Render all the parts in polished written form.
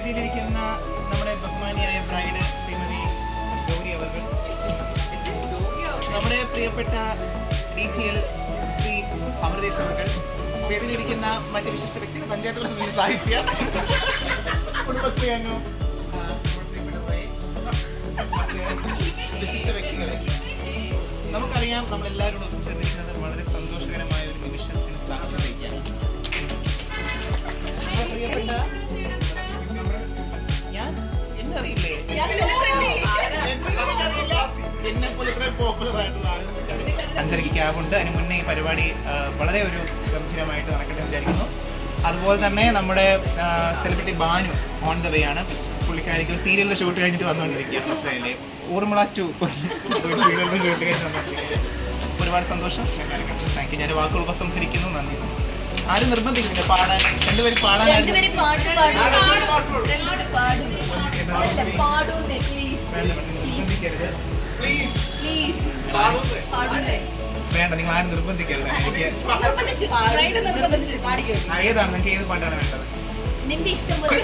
വേദിയിലിരിക്കുന്ന നമ്മുടെ ബഹുമാനിയായ ബ്രൈഡ് ശ്രീമതി ഗൗരി അവർ, നമ്മുടെ പ്രിയപ്പെട്ട DTL ശ്രീ അമൃതേഷ് അവർ, വേദിയിലിരിക്കുന്ന മറ്റ് വിശിഷ്ട വ്യക്തികൾ, പഞ്ചായത്ത് പ്രസിഡന്റ് സാഹിത്യ കുടുംബശ്രീ അംഗം, വിശിഷ്ട വ്യക്തികളെ, നമുക്കറിയാം നമ്മളെല്ലാവരും ഒത്തുചേർന്നിരിക്കുന്നത് വളരെ സന്തോഷകരമായ ഒരു നിമിഷത്തിന് സാക്ഷ്യം വഹിക്കുകയാണ്. പ്രിയപ്പെട്ട ഞാൻ എന്നറിയില്ലേ, എന്നെ പോലെ ഇത്ര പോപ്പുലർ ആയിട്ടുള്ള ആളുകൾ 5:30 ക്യാബുണ്ട്. അതിന് മുന്നേ ഈ പരിപാടി വളരെ ഒരു ഗംഭീരമായിട്ട് നടക്കട്ടെ വിചാരിക്കുന്നു. അതുപോലെ തന്നെ നമ്മുടെ celebrity Banu on the way ആണ്. പുള്ളിക്കാരിക്ക് സീരിയലിൻ്റെ ഷൂട്ട് കഴിഞ്ഞിട്ട് വന്നുകൊണ്ടിരിക്കുകയാണ്. മനസ്സിലായില്ലേ, ഊർമിള 2 സീരിയലിൻ്റെ ഷൂട്ട് കഴിഞ്ഞ് വന്നിരിക്കുകയാണ്. ഒരുപാട് സന്തോഷം. Thank you. ഞാൻ വാക്കുകൾ ഉപസംഹരിക്കുന്നു. നന്ദി. ആരും നിർബന്ധിക്കുന്നില്ല പാടാൻ. രണ്ടുപേരും പാടാനായിരുന്നു. വേണ്ട, നിങ്ങൾ ആരും നിർബന്ധിക്കരുത്. ഏതാണ് നിങ്ങൾക്ക്, ഏത് പാട്ടാണ് വേണ്ടത്? നിന്റെ ഇഷ്ടം പോലെ.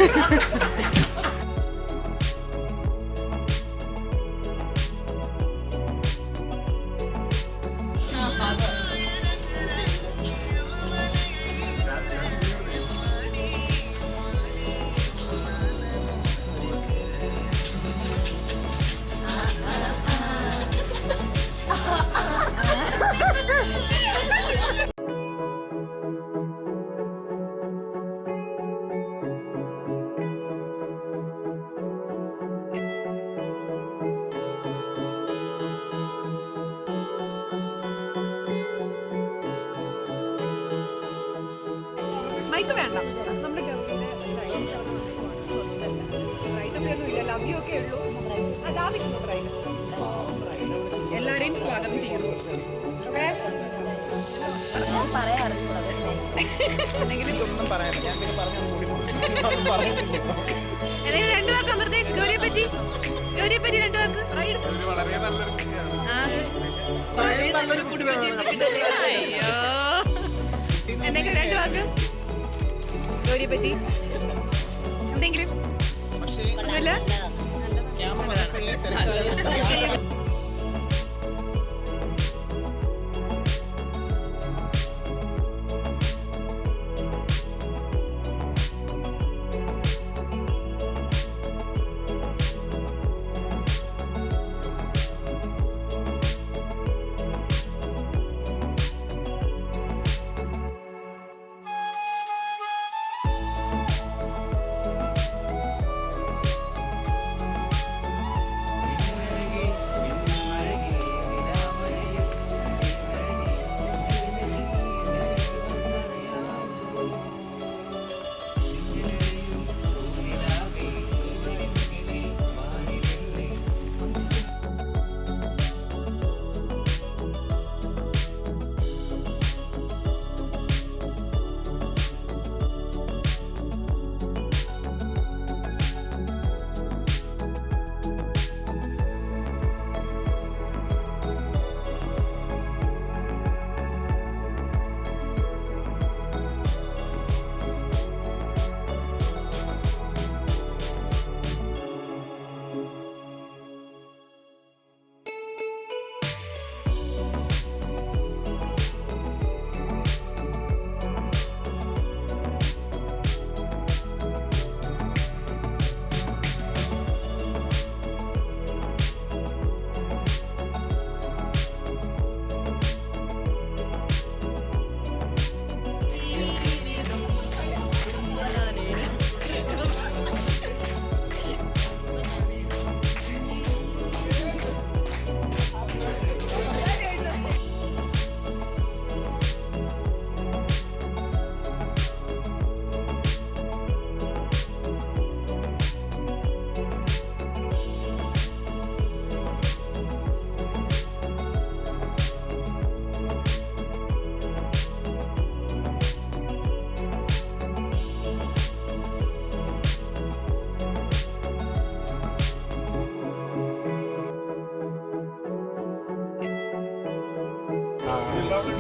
മൈക്ക് വേണ്ട, നമ്മുടെ ബ്രൈഡൊക്കെയൊന്നും ഇല്ല, ലവ് യു ഒക്കെ ഉള്ളൂ. അതാവിക്കുന്നു ബ്രൈഡ്. എല്ലാരെയും സ്വാഗതം ചെയ്യുന്നു. രണ്ടു വാക്ക് അമൃതേഷ് ഗൗരിയെ പറ്റി രണ്ടു വാക്ക്. അയ്യോ, എന്തെങ്കിലും രണ്ടു വാക്ക് ഗൗരിയെ പറ്റി എന്തെങ്കിലും? ഒന്നുമില്ല.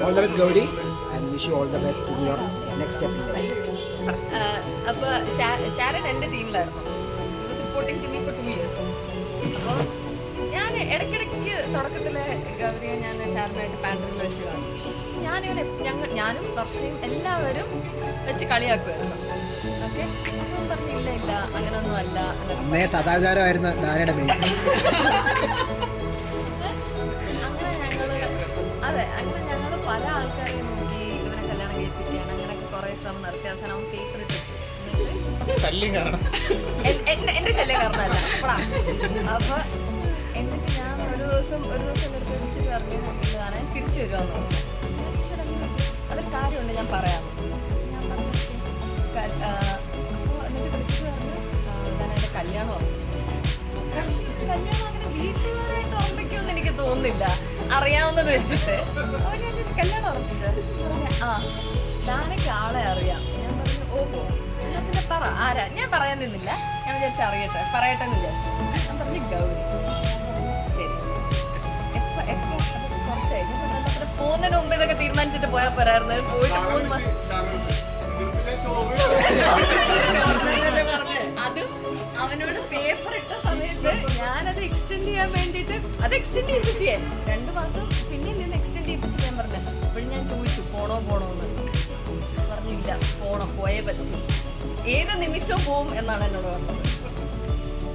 All the best, Gauri, and wish you all the best in your next step in life. അപ്പോൾ ഷാരൻ എൻ്റെ ടീമിലായിരുന്നു. Supporting to me for 2 years. അപ്പോൾ ഞാൻ ഇടയ്ക്കിടയ്ക്ക് തുടക്കത്തിൽ ഗൗരിയെ ഞാൻ ഷാരനായിട്ട് പാൻഡറിൽ വെച്ച് കാണും. ഞാനും വർഷയും എല്ലാവരും വെച്ച് കളിയാക്കുമായിരുന്നു. ഓക്കെ, അപ്പം പറഞ്ഞു ഇല്ല അങ്ങനെയൊന്നും അല്ല അന്നേ സദാചാരമായിരുന്നു ധാരയുടെ മെയിൻ. അങ്ങനെ ഞങ്ങൾ പല ആൾക്കാരെയും നോക്കി ഇവനെ കല്യാണം കഴിപ്പിക്കാൻ അങ്ങനെയൊക്കെ കുറേ ശ്രമം നടത്തി. അവസാനം അവൻ പേപ്പർ ഇട്ടു. എന്റെ ശല്യം കാരണമല്ല. അപ്പൊ എന്നിട്ട് ഞാൻ ഒരു ദിവസം എടുത്ത് വിളിച്ചിട്ട് പറഞ്ഞു കാണാൻ തിരിച്ചു വരുവാന്ന് പറഞ്ഞു. അതൊരു കാര്യമുണ്ട്, ഞാൻ പറയാം. ഞാൻ പറഞ്ഞു അപ്പോൾ എന്നിട്ട് വിളിച്ചിട്ട് പറഞ്ഞു ഞാൻ എൻ്റെ കല്യാണം ഉറപ്പിച്ചു. കല്യാണം അങ്ങനെ വീട്ടുകാരായിട്ട് ഉറപ്പിക്കുമെന്ന് എനിക്ക് തോന്നുന്നില്ല, അറിയാവുന്നത് വെച്ചിട്ട്. അപ്പോൾ ഞാൻ ചോദിച്ചു കല്യാണം ഉറപ്പിച്ചു. ഞാനൊക്കെ ആളെ അറിയാം. ഞാൻ പറഞ്ഞു ഓഹോ, പിന്നെ പറ ആരാ. ഞാൻ പറയാൻ നിന്നില്ല, ഞാൻ വിചാരിച്ച പറയട്ടെ എന്ന് വിചാരിച്ചു. ഞാൻ പറഞ്ഞു ഗൗരി. ശരി, എപ്പോൾ കുറച്ചായി പോകുന്നതിന് മുമ്പ് ഇതൊക്കെ തീരുമാനിച്ചിട്ട് പോയാൽ പോരായിരുന്നു. പോയിട്ട് 3 മാസം അതും അവനോട് പേപ്പർ ഇട്ട സമയത്ത് ഞാനത് എക്സ്റ്റെൻഡ് ചെയ്യാൻ വേണ്ടിയിട്ട് അത് എക്സ്റ്റെൻഡ് ചെയ്യിപ്പിച്ചേ 2 മാസം പിന്നെ നിന്ന് എക്സ്റ്റെൻഡ് ചെയ്യിപ്പിച്ച് ഞാൻ പറഞ്ഞു. അപ്പോഴും ഞാൻ ചോദിച്ചു പോണോ എന്ന്. പറഞ്ഞില്ല, പോയേ പറ്റും, ഏത് നിമിഷവും പോവും എന്നാണ് എന്നോട് പറഞ്ഞത്.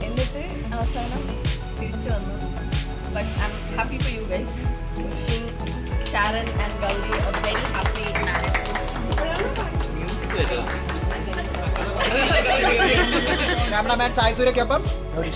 എന്നിട്ട് അവസാനം തിരിച്ചു വന്നു. But I'm happy for you guys. Wishing Sharon and Gauri a very happy marriage. Cameraman Sai സൂര്യക്കൊപ്പം ഗൗരി.